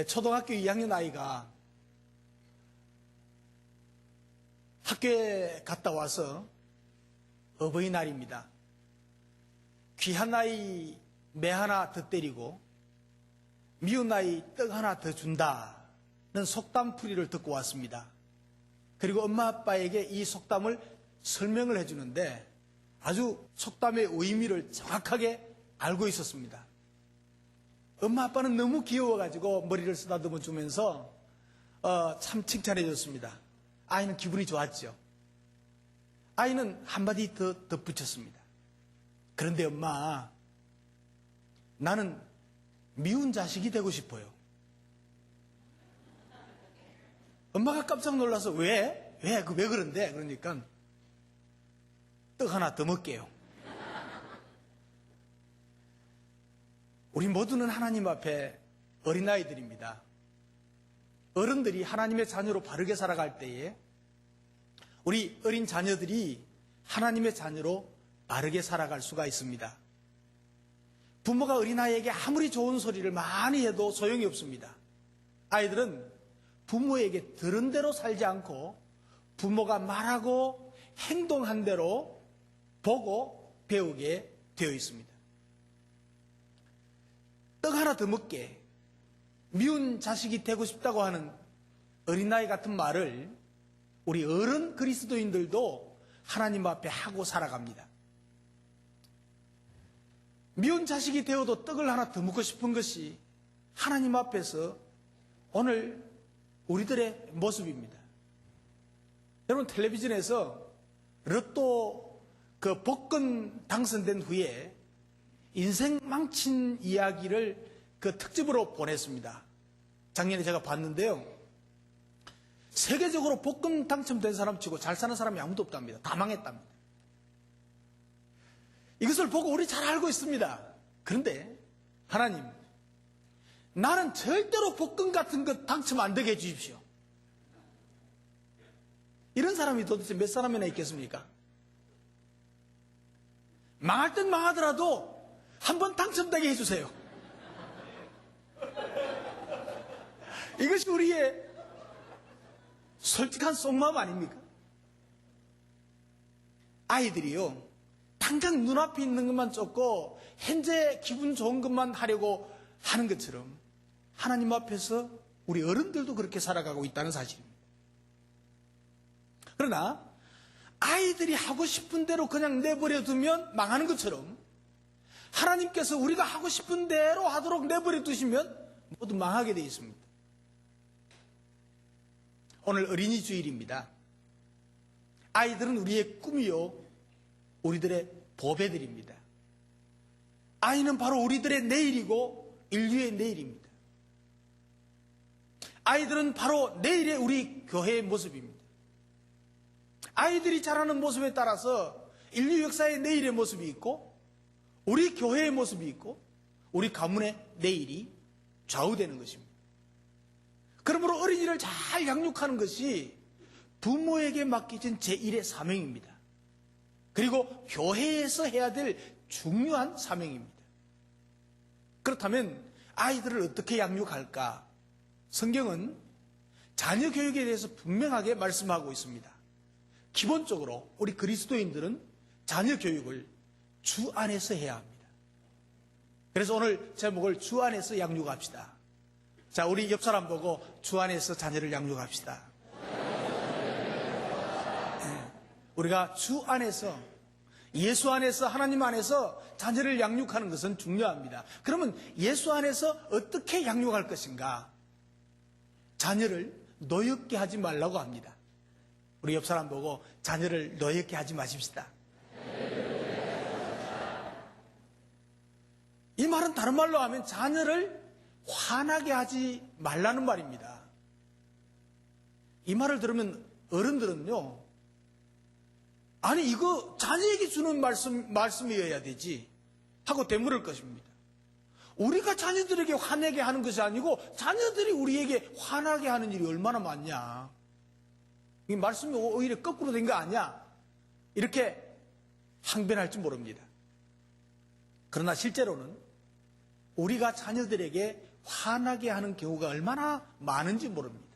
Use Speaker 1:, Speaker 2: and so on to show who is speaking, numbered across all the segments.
Speaker 1: 초등학교 2학년 아이가 학교에 갔다 와서 어버이날입니다. 귀한 아이 매 하나 더 때리고 미운 아이 떡 하나 더 준다는 속담풀이를 듣고 왔습니다. 그리고 엄마 아빠에게 이 속담을 설명을 해주는데 아주 속담의 의미를 정확하게 알고 있었습니다. 엄마 아빠는 너무 귀여워가지고 머리를 쓰다듬어 주면서 참 칭찬해 줬습니다. 아이는 기분이 좋았죠. 아이는 한마디 더 덧붙였습니다. 그런데 엄마, 나는 미운 자식이 되고 싶어요. 엄마가 깜짝 놀라서 왜 그런데? 그러니까 떡 하나 더 먹게요. 우리 모두는 하나님 앞에 어린아이들입니다. 어른들이 하나님의 자녀로 바르게 살아갈 때에 우리 어린 자녀들이 하나님의 자녀로 바르게 살아갈 수가 있습니다. 부모가 어린아이에게 아무리 좋은 소리를 많이 해도 소용이 없습니다. 아이들은 부모에게 들은 대로 살지 않고 부모가 말하고 행동한 대로 보고 배우게 되어 있습니다. 떡 하나 더 먹게, 미운 자식이 되고 싶다고 하는 어린아이 같은 말을 우리 어른 그리스도인들도 하나님 앞에 하고 살아갑니다. 미운 자식이 되어도 떡을 하나 더 먹고 싶은 것이 하나님 앞에서 오늘 우리들의 모습입니다. 여러분, 텔레비전에서 로또 그 복권 당선된 후에 인생 망친 이야기를 그 특집으로 보냈습니다. 작년에 제가 봤는데요. 세계적으로 복권 당첨된 사람 치고 잘 사는 사람이 아무도 없답니다. 다 망했답니다. 이것을 보고 우리 잘 알고 있습니다. 그런데 하나님, 나는 절대로 복권 같은 것 당첨 안 되게 해주십시오. 이런 사람이 도대체 몇 사람이나 있겠습니까? 망할 땐 망하더라도 한번 당첨되게 해주세요. 이것이 우리의 솔직한 속마음 아닙니까? 아이들이요, 당장 눈앞에 있는 것만 쫓고 현재 기분 좋은 것만 하려고 하는 것처럼 하나님 앞에서 우리 어른들도 그렇게 살아가고 있다는 사실입니다. 그러나 아이들이 하고 싶은 대로 그냥 내버려 두면 망하는 것처럼 하나님께서 우리가 하고 싶은 대로 하도록 내버려 두시면 모두 망하게 되어 있습니다. 오늘 어린이 주일입니다. 아이들은 우리의 꿈이요, 우리들의 보배들입니다. 아이는 바로 우리들의 내일이고 인류의 내일입니다. 아이들은 바로 내일의 우리 교회의 모습입니다. 아이들이 자라는 모습에 따라서 인류 역사의 내일의 모습이 있고 우리 교회의 모습이 있고 우리 가문의 내일이 좌우되는 것입니다. 그러므로 어린이를 잘 양육하는 것이 부모에게 맡겨진 제1의 사명입니다. 그리고 교회에서 해야 될 중요한 사명입니다. 그렇다면 아이들을 어떻게 양육할까? 성경은 자녀 교육에 대해서 분명하게 말씀하고 있습니다. 기본적으로 우리 그리스도인들은 자녀 교육을 주 안에서 해야 합니다. 그래서 오늘 제목을 주 안에서 양육합시다. 자, 우리 옆 사람 보고 주 안에서 자녀를 양육합시다. 우리가 주 안에서, 예수 안에서, 하나님 안에서 자녀를 양육하는 것은 중요합니다. 그러면 예수 안에서 어떻게 양육할 것인가? 자녀를 노엽게 하지 말라고 합니다. 우리 옆 사람 보고 자녀를 노엽게 하지 마십시다. 이 말은 다른 말로 하면 자녀를 화나게 하지 말라는 말입니다. 이 말을 들으면 어른들은요, 아니 이거 자녀에게 주는 말씀이어야 되지 하고 되물을 것입니다. 우리가 자녀들에게 화내게 하는 것이 아니고 자녀들이 우리에게 화나게 하는 일이 얼마나 많냐. 이 말씀이 오히려 거꾸로 된 거 아니야. 이렇게 항변할지 모릅니다. 그러나 실제로는 우리가 자녀들에게 화나게 하는 경우가 얼마나 많은지 모릅니다.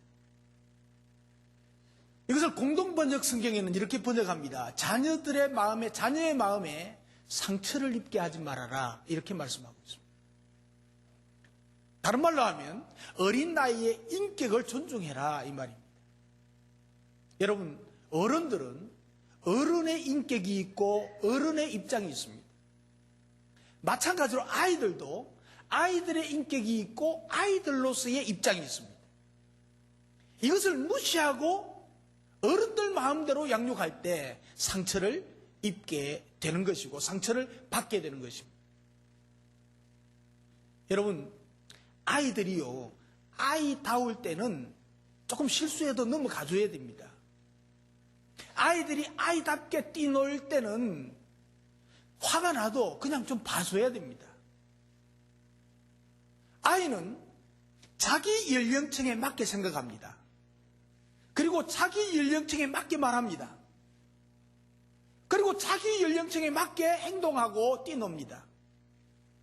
Speaker 1: 이것을 공동번역 성경에는 이렇게 번역합니다. 자녀의 마음에 상처를 입게 하지 말아라, 이렇게 말씀하고 있습니다. 다른 말로 하면 어린 나이에 인격을 존중해라, 이 말입니다. 여러분, 어른들은 어른의 인격이 있고 어른의 입장이 있습니다. 마찬가지로 아이들도 아이들의 인격이 있고 아이들로서의 입장이 있습니다. 이것을 무시하고 어른들 마음대로 양육할 때 상처를 입게 되는 것이고 상처를 받게 되는 것입니다. 여러분, 아이들이요, 아이다울 때는 조금 실수해도 넘어가줘야 됩니다. 아이들이 아이답게 뛰놀 때는 화가 나도 그냥 좀 봐줘야 됩니다. 아이는 자기 연령층에 맞게 생각합니다. 그리고 자기 연령층에 맞게 말합니다. 그리고 자기 연령층에 맞게 행동하고 뛰놉니다.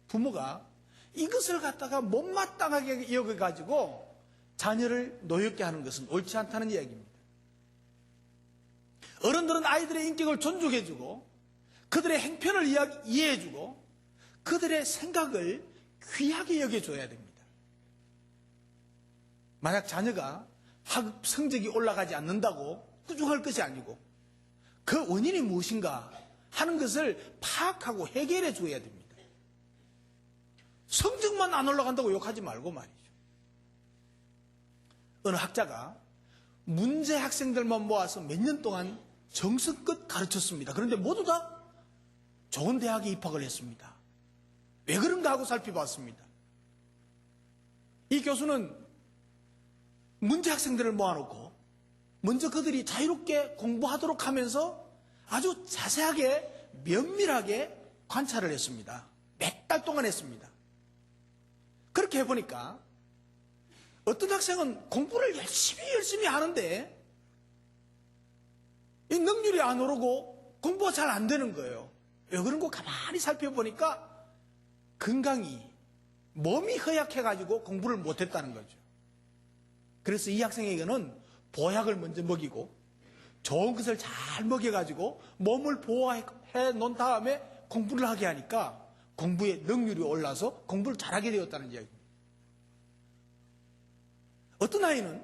Speaker 1: 부모가 이것을 갖다가 못마땅하게 여겨가지고 자녀를 노엽게 하는 것은 옳지 않다는 이야기입니다. 어른들은 아이들의 인격을 존중해주고 그들의 행편을 이해해주고 그들의 생각을 귀하게 여겨줘야 됩니다. 만약 자녀가 학업 성적이 올라가지 않는다고 꾸중할 것이 아니고 그 원인이 무엇인가 하는 것을 파악하고 해결해 줘야 됩니다. 성적만 안 올라간다고 욕하지 말고 말이죠. 어느 학자가 문제 학생들만 모아서 몇 년 동안 정성껏 가르쳤습니다. 그런데 모두 다 좋은 대학에 입학을 했습니다. 왜 그런가 하고 살펴봤습니다. 이 교수는 문제 학생들을 모아놓고 먼저 그들이 자유롭게 공부하도록 하면서 아주 자세하게 면밀하게 관찰을 했습니다. 몇 달 동안 했습니다. 그렇게 해보니까 어떤 학생은 공부를 열심히 하는데 이 능률이 안 오르고 공부가 잘 안 되는 거예요. 왜 그런 거 가만히 살펴보니까 건강이 몸이 허약해가지고 공부를 못했다는 거죠. 그래서 이 학생에게는 보약을 먼저 먹이고 좋은 것을 잘 먹여가지고 몸을 보호해 놓은 다음에 공부를 하게 하니까 공부의 능률이 올라서 공부를 잘하게 되었다는 이야기입니다. 어떤 아이는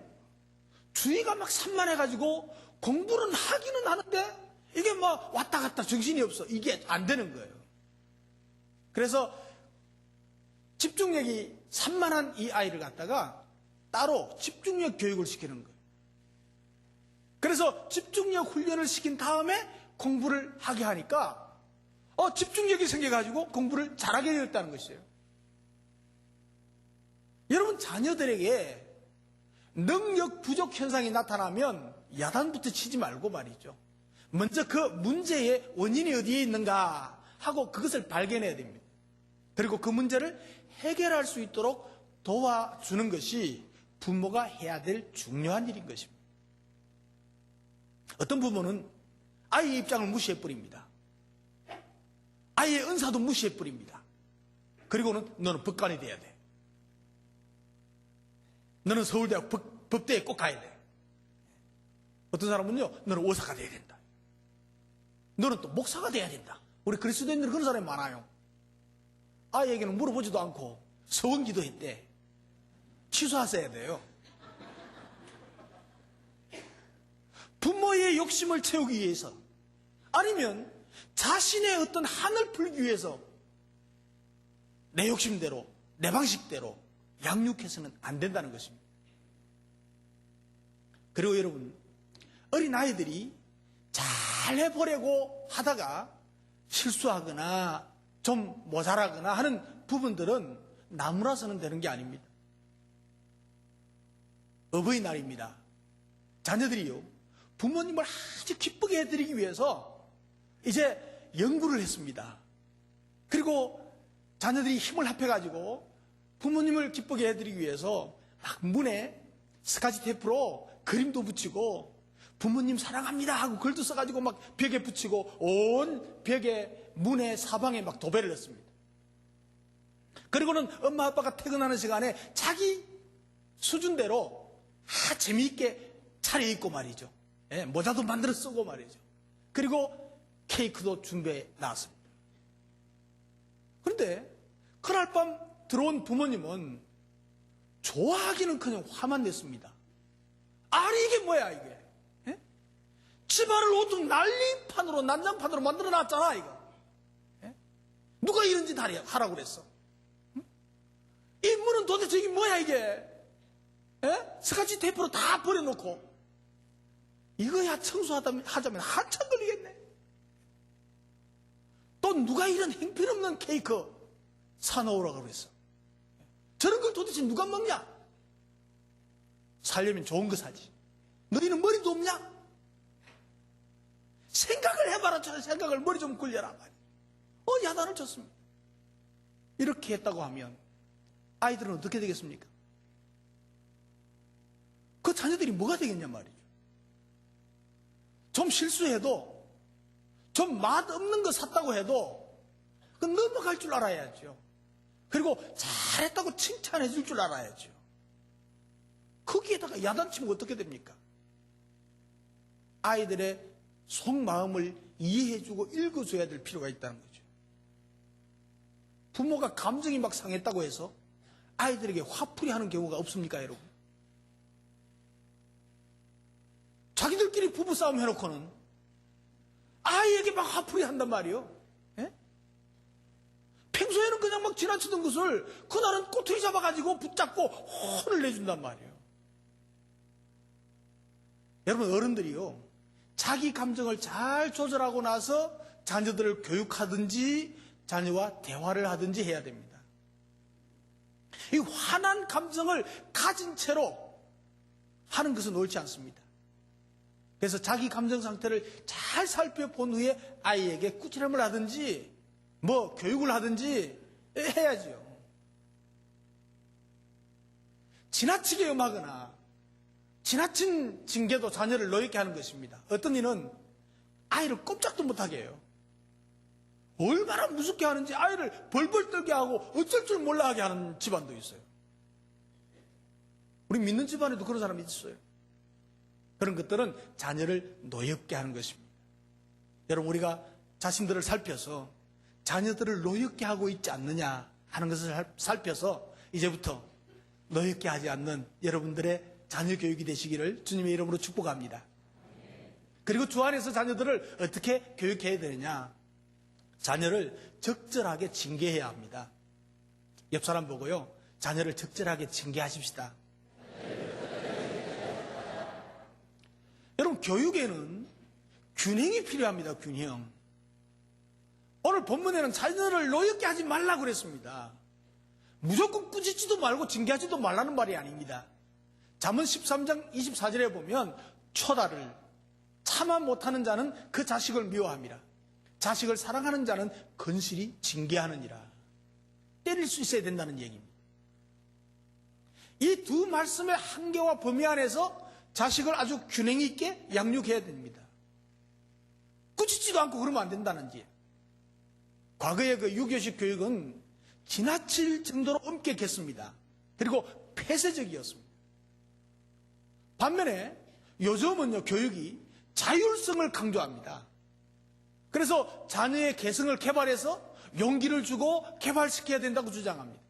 Speaker 1: 주의가 막 산만해가지고 공부는 하기는 하는데 이게 막 왔다 갔다 정신이 없어. 이게 안 되는 거예요. 그래서 집중력이 산만한 이 아이를 갖다가 따로 집중력 교육을 시키는 거예요. 그래서 집중력 훈련을 시킨 다음에 공부를 하게 하니까 집중력이 생겨가지고 공부를 잘하게 되었다는 것이에요. 여러분, 자녀들에게 능력 부족 현상이 나타나면 야단부터 치지 말고 말이죠. 먼저 그 문제의 원인이 어디에 있는가 하고 그것을 발견해야 됩니다. 그리고 그 문제를 해결할 수 있도록 도와주는 것이 부모가 해야 될 중요한 일인 것입니다. 어떤 부모는 아이의 입장을 무시해버립니다. 아이의 은사도 무시해버립니다. 그리고는 너는 법관이 돼야 돼. 너는 서울대학 법대에 꼭 가야 돼. 어떤 사람은요, 너는 의사가 돼야 된다. 너는 또 목사가 돼야 된다. 우리 그리스도인들 그런 사람이 많아요. 아이에게는 물어보지도 않고 서원기도 했대. 취소하셔야 돼요. 부모의 욕심을 채우기 위해서 아니면 자신의 어떤 한을 풀기 위해서 내 욕심대로 내 방식대로 양육해서는 안 된다는 것입니다. 그리고 여러분, 어린아이들이 잘 해보려고 하다가 실수하거나 좀 모자라거나 하는 부분들은 나무라서는 되는 게 아닙니다. 어버이날입니다. 자녀들이요, 부모님을 아주 기쁘게 해드리기 위해서 이제 연구를 했습니다. 그리고 자녀들이 힘을 합해가지고 부모님을 기쁘게 해드리기 위해서 막 문에 스카치 테이프로 그림도 붙이고 부모님 사랑합니다 하고 글도 써가지고 막 벽에 붙이고 온 벽에 문에 사방에 막 도배를 했습니다. 그리고는 엄마 아빠가 퇴근하는 시간에 자기 수준대로 재미있게 차려입고 말이죠. 예, 모자도 만들어 쓰고 말이죠. 그리고 케이크도 준비해 놨습니다. 그런데 그날 밤 들어온 부모님은 좋아하기는커녕 화만 냈습니다. 아니 이게 뭐야 이게? 예? 집안을 온통 난리판으로 난장판으로 만들어 놨잖아 이거. 예? 누가 이런 짓 하라고 그랬어? 이 문은 도대체 이게 뭐야 이게? 예? 스카치 테이프로 다 버려놓고 이거야 청소하자면 한참 걸리겠네. 또 누가 이런 행편없는 케이크 사놓으라고 그랬어? 저런 걸 도대체 누가 먹냐? 살려면 좋은 거 사지. 너희는 머리도 없냐? 생각을 해봐라. 저 생각을 머리 좀 굴려라. 야단을 쳤습니다. 이렇게 했다고 하면 아이들은 어떻게 되겠습니까? 그 자녀들이 뭐가 되겠냐 말이죠. 좀 실수해도 좀 맛없는 거 샀다고 해도 그건 넘어갈 줄 알아야죠. 그리고 잘했다고 칭찬해 줄 줄 알아야죠. 거기에다가 야단치면 어떻게 됩니까? 아이들의 속마음을 이해해주고 읽어줘야 될 필요가 있다는 거죠. 부모가 감정이 막 상했다고 해서 아이들에게 화풀이 하는 경우가 없습니까, 여러분? 자기들끼리 부부싸움 해놓고는 아이에게 막 화풀이 한단 말이에요. 예? 평소에는 그냥 막 지나치던 것을 그날은 꼬투리 잡아가지고 붙잡고 혼을 내준단 말이에요. 여러분, 어른들이요, 자기 감정을 잘 조절하고 나서 자녀들을 교육하든지 자녀와 대화를 하든지 해야 됩니다. 이 화난 감정을 가진 채로 하는 것은 옳지 않습니다. 그래서 자기 감정 상태를 잘 살펴본 후에 아이에게 꾸지람을 하든지 뭐 교육을 하든지 해야지요. 지나치게 엄하거나 지나친 징계도 자녀를 노엽게 하는 것입니다. 어떤 이는 아이를 꼼짝도 못하게 해요. 얼마나 무섭게 하는지 아이를 벌벌 떨게 하고 어쩔 줄 몰라 하게 하는 집안도 있어요. 우리 믿는 집안에도 그런 사람이 있어요. 그런 것들은 자녀를 노엽게 하는 것입니다. 여러분, 우리가 자신들을 살펴서 자녀들을 노엽게 하고 있지 않느냐 하는 것을 살펴서 이제부터 노엽게 하지 않는 여러분들의 자녀 교육이 되시기를 주님의 이름으로 축복합니다. 그리고 주 안에서 자녀들을 어떻게 교육해야 되느냐? 자녀를 적절하게 징계해야 합니다. 옆 사람 보고요, 자녀를 적절하게 징계하십시다. 여러분, 교육에는 균형이 필요합니다. 균형. 오늘 본문에는 자녀를 노엽게 하지 말라고 그랬습니다. 무조건 꾸짖지도 말고 징계하지도 말라는 말이 아닙니다. 잠언 13장 24절에 보면 초다를 참아 못하는 자는 그 자식을 미워합니다. 자식을 사랑하는 자는 건실히 징계하느니라. 때릴 수 있어야 된다는 얘기입니다. 이 두 말씀의 한계와 범위 안에서 자식을 아주 균형 있게 양육해야 됩니다. 꾸짖지도 않고 그러면 안 된다는 지. 과거의 그 유교식 교육은 지나칠 정도로 엄격했습니다. 그리고 폐쇄적이었습니다. 반면에 요즘은요, 교육이 자율성을 강조합니다. 그래서 자녀의 개성을 개발해서 용기를 주고 개발시켜야 된다고 주장합니다.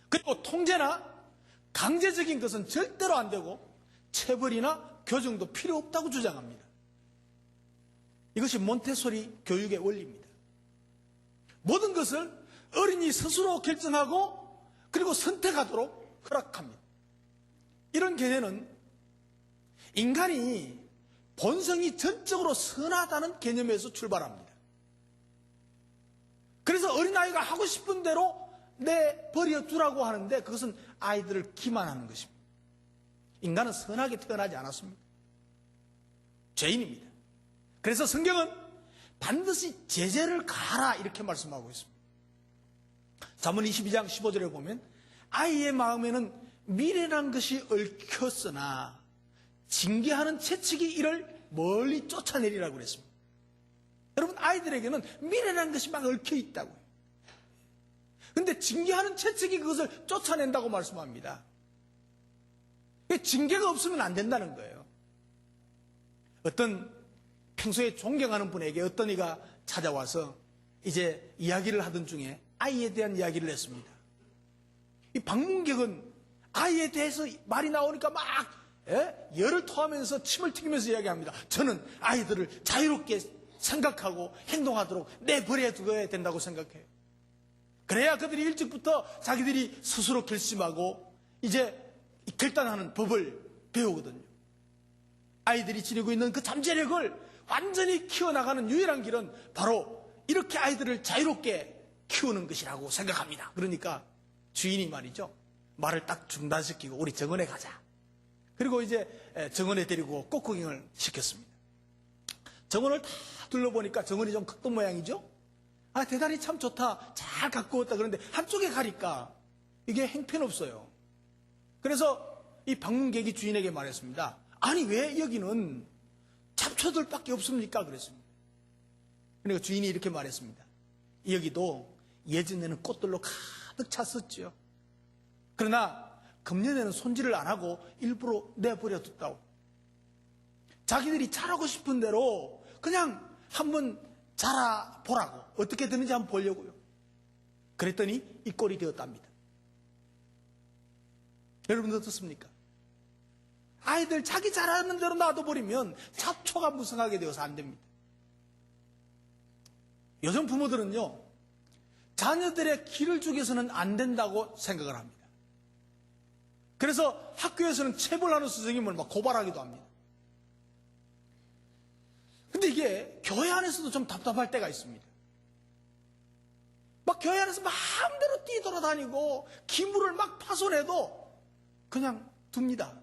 Speaker 1: 그리고 통제나 강제적인 것은 절대로 안 되고 체벌이나 교정도 필요 없다고 주장합니다. 이것이 몬테소리 교육의 원리입니다. 모든 것을 어린이 스스로 결정하고 그리고 선택하도록 허락합니다. 이런 개념은 인간이 본성이 전적으로 선하다는 개념에서 출발합니다. 그래서 어린아이가 하고 싶은 대로 내버려 두라고 하는데 그것은 아이들을 기만하는 것입니다. 인간은 선하게 태어나지 않았습니다. 죄인입니다. 그래서 성경은 반드시 제재를 가하라 이렇게 말씀하고 있습니다. 잠언 22장 15절에 보면 아이의 마음에는 미련한 것이 얽혔으나 징계하는 채찍이 이를 멀리 쫓아내리라고 그랬습니다. 여러분, 아이들에게는 미련한 것이 막 얽혀 있다고요. 근데 징계하는 채찍이 그것을 쫓아낸다고 말씀합니다. 징계가 없으면 안 된다는 거예요. 어떤 평소에 존경하는 분에게 어떤 이가 찾아와서 이제 이야기를 하던 중에 아이에 대한 이야기를 했습니다. 이 방문객은 아이에 대해서 말이 나오니까 막 열을 토하면서 침을 튀기면서 이야기합니다. 저는 아이들을 자유롭게 생각하고 행동하도록 내버려 두어야 된다고 생각해요. 그래야 그들이 일찍부터 자기들이 스스로 결심하고 이제 결단하는 법을 배우거든요. 아이들이 지니고 있는 그 잠재력을 완전히 키워나가는 유일한 길은 바로 이렇게 아이들을 자유롭게 키우는 것이라고 생각합니다. 그러니까 주인이 말이죠. 말을 딱 중단시키고 우리 정원에 가자. 그리고 이제 정원에 데리고 꽃구경을 시켰습니다. 정원을 다 둘러보니까 정원이 좀 컸던 모양이죠. 아, 대단히 참 좋다. 잘 가꾸었다. 그런데 한쪽에 가니까 이게 형편없어요. 그래서 이 방문객이 주인에게 말했습니다. 아니, 왜 여기는 잡초들밖에 없습니까? 그랬습니다. 그러니까 주인이 이렇게 말했습니다. 여기도 예전에는 꽃들로 가득 찼었죠. 그러나 금년에는 손질을 안 하고 일부러 내버려 뒀다고. 자기들이 자라고 싶은 대로 그냥 한번 자라보라고. 어떻게 되는지 한번 보려고요. 그랬더니 이 꼴이 되었답니다. 여러분도 어떻습니까? 아이들 자기 잘하는 대로 놔둬버리면 잡초가 무성하게 되어서 안 됩니다. 요즘 부모들은요, 자녀들의 길을 죽여서는 안 된다고 생각을 합니다. 그래서 학교에서는 체벌하는 선생님을 막 고발하기도 합니다. 근데 이게 교회 안에서도 좀 답답할 때가 있습니다. 막 교회 안에서 마음대로 뛰돌아다니고 기물을 막 파손해도 그냥 둡니다.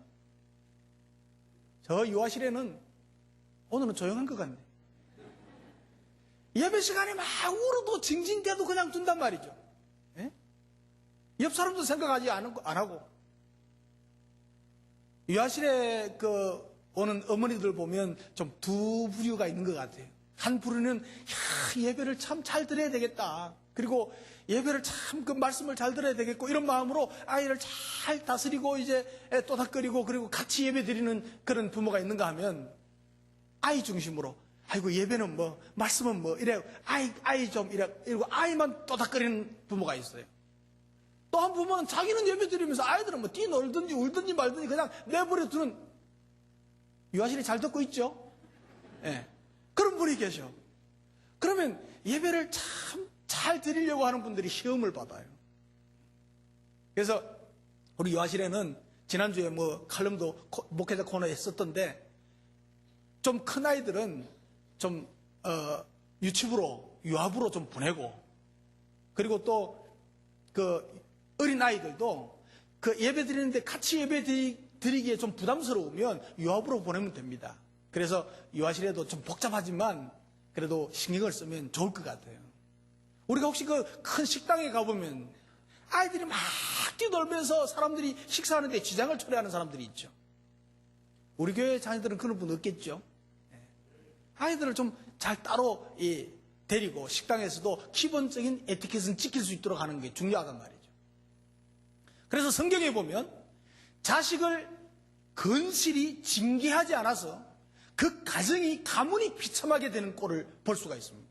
Speaker 1: 저 유아실에는 오늘은 조용한 것 같네. 예배 시간에 막 울어도 징징대도 그냥 둔단 말이죠. 예? 옆 사람도 생각하지 안 하고. 유아실에 오는 어머니들 보면 좀 두 부류가 있는 것 같아요. 한 부류는 예배를 참 잘 드려야 되겠다. 그리고 예배를 참 그 말씀을 잘 들어야 되겠고 이런 마음으로 아이를 잘 다스리고 이제 또닥거리고 그리고 같이 예배 드리는 그런 부모가 있는가 하면 아이 중심으로 아이고 예배는 뭐 말씀은 뭐 이래 아이 좀 이러고 아이만 또닥거리는 부모가 있어요. 또 한 부모는 자기는 예배 드리면서 아이들은 뭐 뛰놀든지 울든지 말든지 그냥 내버려 두는 유아실이 잘 듣고 있죠? 예. 그런 분이 계셔. 그러면 예배를 참 잘 드리려고 하는 분들이 시험을 받아요. 그래서 우리 유아실에는 지난주에 뭐 칼럼도 목회자 코너에 썼던데 좀 큰 아이들은 좀 유치부로 유아부로 좀 보내고 그리고 또 그 어린 아이들도 그 예배 드리는데 같이 예배 드리기에 좀 부담스러우면 유아부로 보내면 됩니다. 그래서 유아실에도 좀 복잡하지만 그래도 신경을 쓰면 좋을 것 같아요. 우리가 혹시 그 큰 식당에 가보면 아이들이 막 뛰놀면서 사람들이 식사하는데 지장을 초래하는 사람들이 있죠. 우리 교회 자녀들은 그런 분 없겠죠. 아이들을 좀 잘 따로 데리고 식당에서도 기본적인 에티켓은 지킬 수 있도록 하는 게 중요하단 말이죠. 그래서 성경에 보면 자식을 건실히 징계하지 않아서 그 가정이 가문이 비참하게 되는 꼴을 볼 수가 있습니다.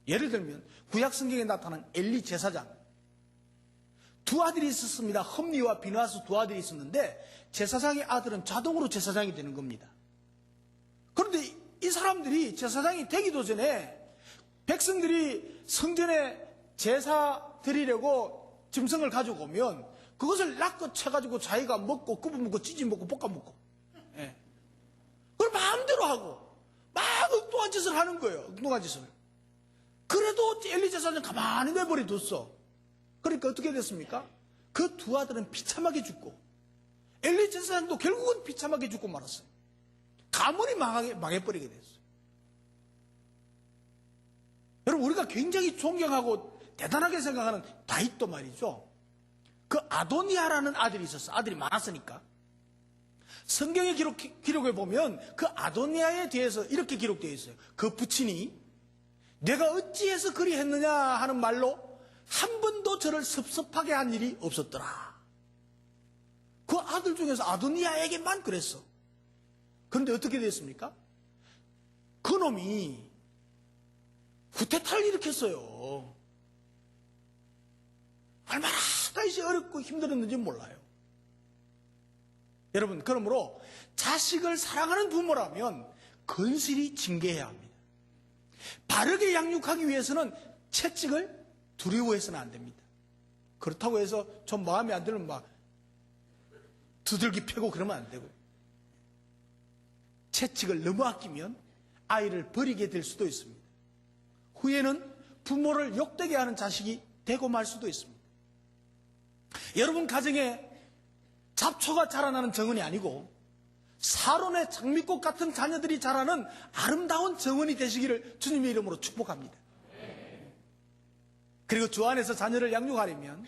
Speaker 1: 예를 들면 구약 성경에 나타난 엘리 제사장 두 아들이 있었습니다. 험리와 비느하스 두 아들이 있었는데 제사장의 아들은 자동으로 제사장이 되는 겁니다. 그런데 이 사람들이 제사장이 되기도 전에 백성들이 성전에 제사 드리려고 짐승을 가지고 오면 그것을 낚아 채가지고 자기가 먹고 굽어먹고 찢어먹고 볶아먹고 그걸 마음대로 하고 막 엉뚱한 짓을 하는 거예요. 엉뚱한 짓을. 그래도 엘리 제사장은 가만히 내버려 뒀어. 그러니까 어떻게 됐습니까? 그 두 아들은 비참하게 죽고 엘리 제사장도 결국은 비참하게 죽고 말았어요. 가문이 망해버리게 됐어요. 여러분 우리가 굉장히 존경하고 대단하게 생각하는 다윗도 말이죠. 그 아도니아라는 아들이 있었어. 아들이 많았으니까. 성경의 기록에 보면 그 아도니아에 대해서 이렇게 기록되어 있어요. 그 부친이 내가 어찌해서 그리 했느냐 하는 말로 한 번도 저를 섭섭하게 한 일이 없었더라. 그 아들 중에서 아도니아에게만 그랬어. 그런데 어떻게 됐습니까? 그놈이 구태타를 일으켰어요. 얼마나 다윗이 어렵고 힘들었는지 몰라요. 여러분, 그러므로 자식을 사랑하는 부모라면 건실히 징계해야 합니다. 바르게 양육하기 위해서는 채찍을 두려워해서는 안 됩니다. 그렇다고 해서 좀 마음에 안 들면 막 두들기 패고 그러면 안 되고요. 채찍을 너무 아끼면 아이를 버리게 될 수도 있습니다. 후에는 부모를 욕되게 하는 자식이 되고 말 수도 있습니다. 여러분 가정에 잡초가 자라나는 정원이 아니고 사론의 장미꽃 같은 자녀들이 자라는 아름다운 정원이 되시기를 주님의 이름으로 축복합니다. 그리고 주 안에서 자녀를 양육하려면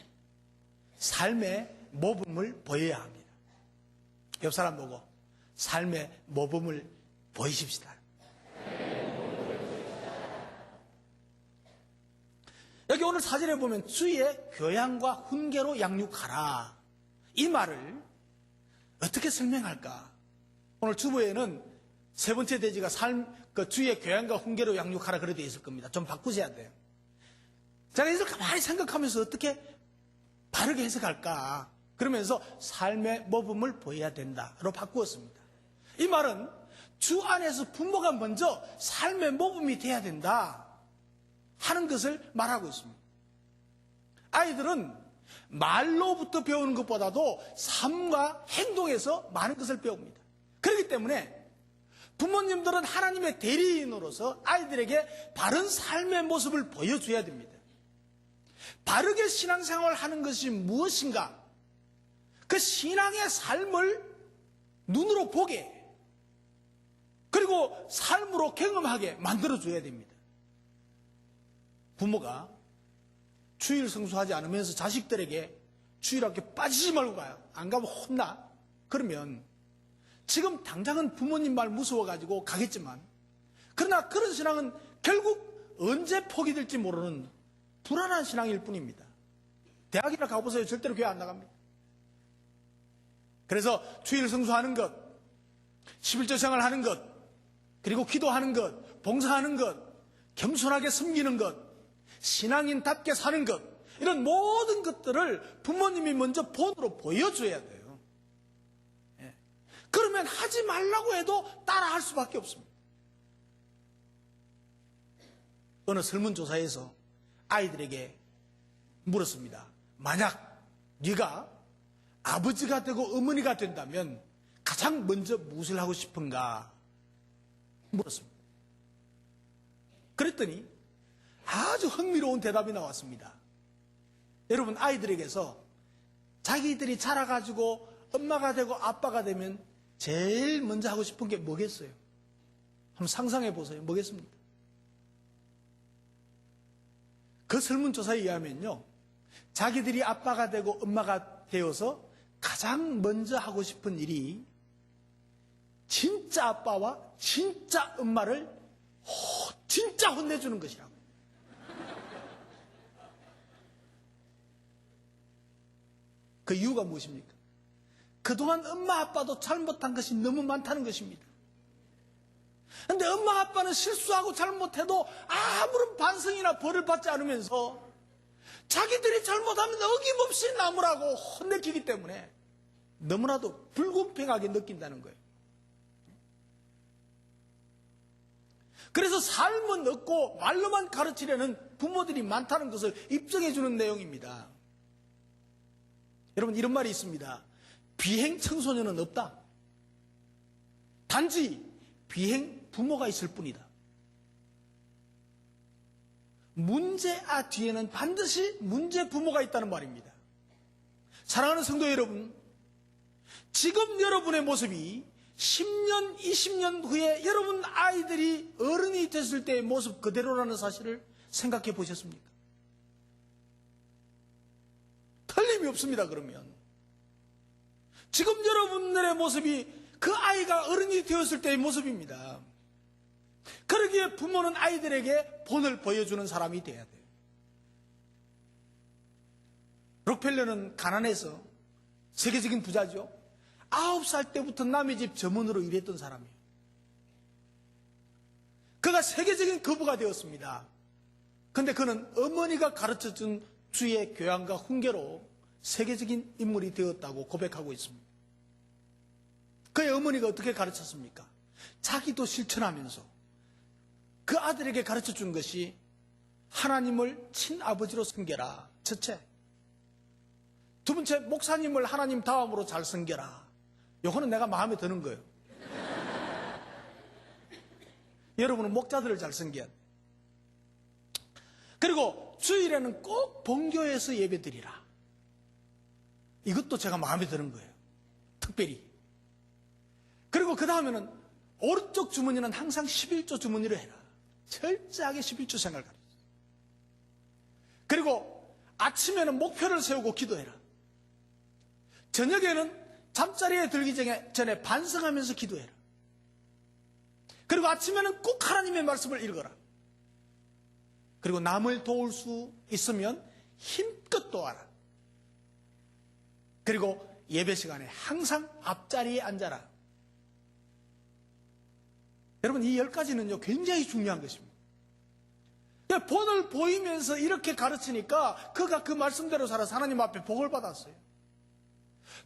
Speaker 1: 삶의 모범을 보여야 합니다. 옆 사람 보고 삶의 모범을 보이십시다. 여기 오늘 사진에 보면 주의 교양과 훈계로 양육하라. 이 말을 어떻게 설명할까? 오늘 주보에는 세 번째 대지가 주의 교양과 훈계로 양육하라 그래 되어 있을 겁니다. 좀 바꾸셔야 돼요. 제가 이걸 가만히 생각하면서 어떻게 바르게 해석할까? 그러면서 삶의 모범을 보여야 된다로 바꾸었습니다. 이 말은 주 안에서 부모가 먼저 삶의 모범이 돼야 된다 하는 것을 말하고 있습니다. 아이들은 말로부터 배우는 것보다도 삶과 행동에서 많은 것을 배웁니다. 그렇기 때문에 부모님들은 하나님의 대리인으로서 아이들에게 바른 삶의 모습을 보여줘야 됩니다. 바르게 신앙생활을 하는 것이 무엇인가? 그 신앙의 삶을 눈으로 보게 그리고 삶으로 경험하게 만들어줘야 됩니다. 부모가 주일 성수하지 않으면서 자식들에게 주일학교 빠지지 말고 가요. 안 가면 혼나. 그러면 지금 당장은 부모님 말 무서워가지고 가겠지만 그러나 그런 신앙은 결국 언제 포기될지 모르는 불안한 신앙일 뿐입니다. 대학이나 가보세요. 절대로 교회 안 나갑니다. 그래서 주일 성수하는 것, 11조 생활하는 것, 그리고 기도하는 것, 봉사하는 것, 겸손하게 섬기는 것, 신앙인답게 사는 것, 이런 모든 것들을 부모님이 먼저 본으로 보여줘야 돼요. 그러면 하지 말라고 해도 따라할 수밖에 없습니다. 어느 설문조사에서 아이들에게 물었습니다. 만약 네가 아버지가 되고 어머니가 된다면 가장 먼저 무엇을 하고 싶은가 물었습니다. 그랬더니 아주 흥미로운 대답이 나왔습니다. 여러분, 아이들에게서 자기들이 자라가지고 엄마가 되고 아빠가 되면 제일 먼저 하고 싶은 게 뭐겠어요? 한번 상상해 보세요. 뭐겠습니까? 그 설문조사에 의하면요, 자기들이 아빠가 되고 엄마가 되어서 가장 먼저 하고 싶은 일이 진짜 아빠와 진짜 엄마를 진짜 혼내주는 것이라고. 그 이유가 무엇입니까? 그동안 엄마 아빠도 잘못한 것이 너무 많다는 것입니다. 그런데 엄마 아빠는 실수하고 잘못해도 아무런 반성이나 벌을 받지 않으면서 자기들이 잘못하면 어김없이 나무라고 혼내키기 때문에 너무나도 불공평하게 느낀다는 거예요. 그래서 삶은 없고 말로만 가르치려는 부모들이 많다는 것을 입증해 주는 내용입니다. 여러분, 이런 말이 있습니다. 비행 청소년은 없다. 단지 비행 부모가 있을 뿐이다. 문제아 뒤에는 반드시 문제 부모가 있다는 말입니다. 사랑하는 성도 여러분, 지금 여러분의 모습이 10년, 20년 후에 여러분 아이들이 어른이 됐을 때의 모습 그대로라는 사실을 생각해 보셨습니까? 틀림이 없습니다. 그러면 지금 여러분들의 모습이 그 아이가 어른이 되었을 때의 모습입니다. 그러기에 부모는 아이들에게 본을 보여주는 사람이 돼야 돼요. 록펠러는 가난해서 세계적인 부자죠. 9살 때부터 남의 집 점원으로 일했던 사람이에요. 그가 세계적인 거부가 되었습니다. 근데 그는 어머니가 가르쳐준 주의 교양과 훈계로 세계적인 인물이 되었다고 고백하고 있습니다. 그의 어머니가 어떻게 가르쳤습니까? 자기도 실천하면서 그 아들에게 가르쳐준 것이 하나님을 친아버지로 섬겨라. 첫째. 두 번째, 목사님을 하나님 다음으로 잘 섬겨라. 요거는 내가 마음에 드는 거예요. 여러분은 목자들을 잘 섬겨야 돼. 그리고 주일에는 꼭 본교에서 예배드리라. 이것도 제가 마음에 드는 거예요. 특별히. 그리고 그 다음에는 오른쪽 주머니는 항상 11조 주머니로 해라. 철저하게 11조 생활을 가르쳐. 그리고 아침에는 목표를 세우고 기도해라. 저녁에는 잠자리에 들기 전에 반성하면서 기도해라. 그리고 아침에는 꼭 하나님의 말씀을 읽어라. 그리고 남을 도울 수 있으면 힘껏 도와라. 그리고 예배 시간에 항상 앞자리에 앉아라. 여러분, 이 10가지는요, 굉장히 중요한 것입니다. 본을 보이면서 이렇게 가르치니까 그가 그 말씀대로 살아서 하나님 앞에 복을 받았어요.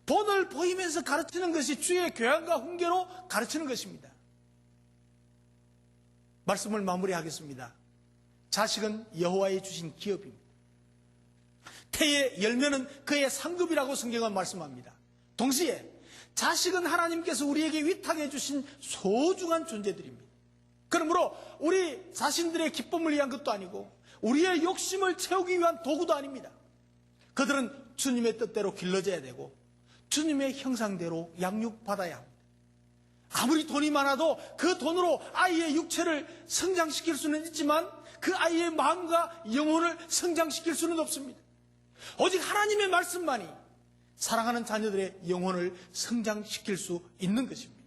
Speaker 1: 본을 보이면서 가르치는 것이 주의 교양과 훈계로 가르치는 것입니다. 말씀을 마무리하겠습니다. 자식은 여호와의 주신 기업입니다. 태의 열매는 그의 상급이라고 성경은 말씀합니다. 동시에 자식은 하나님께서 우리에게 위탁해 주신 소중한 존재들입니다. 그러므로 우리 자신들의 기쁨을 위한 것도 아니고 우리의 욕심을 채우기 위한 도구도 아닙니다. 그들은 주님의 뜻대로 길러져야 되고 주님의 형상대로 양육받아야 합니다. 아무리 돈이 많아도 그 돈으로 아이의 육체를 성장시킬 수는 있지만 그 아이의 마음과 영혼을 성장시킬 수는 없습니다. 오직 하나님의 말씀만이 사랑하는 자녀들의 영혼을 성장시킬 수 있는 것입니다.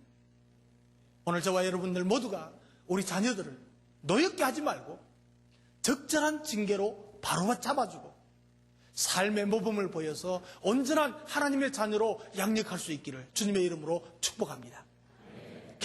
Speaker 1: 오늘 저와 여러분들 모두가 우리 자녀들을 노엽게 하지 말고 적절한 징계로 바로 잡아주고 삶의 모범을 보여서 온전한 하나님의 자녀로 양육할 수 있기를 주님의 이름으로 축복합니다.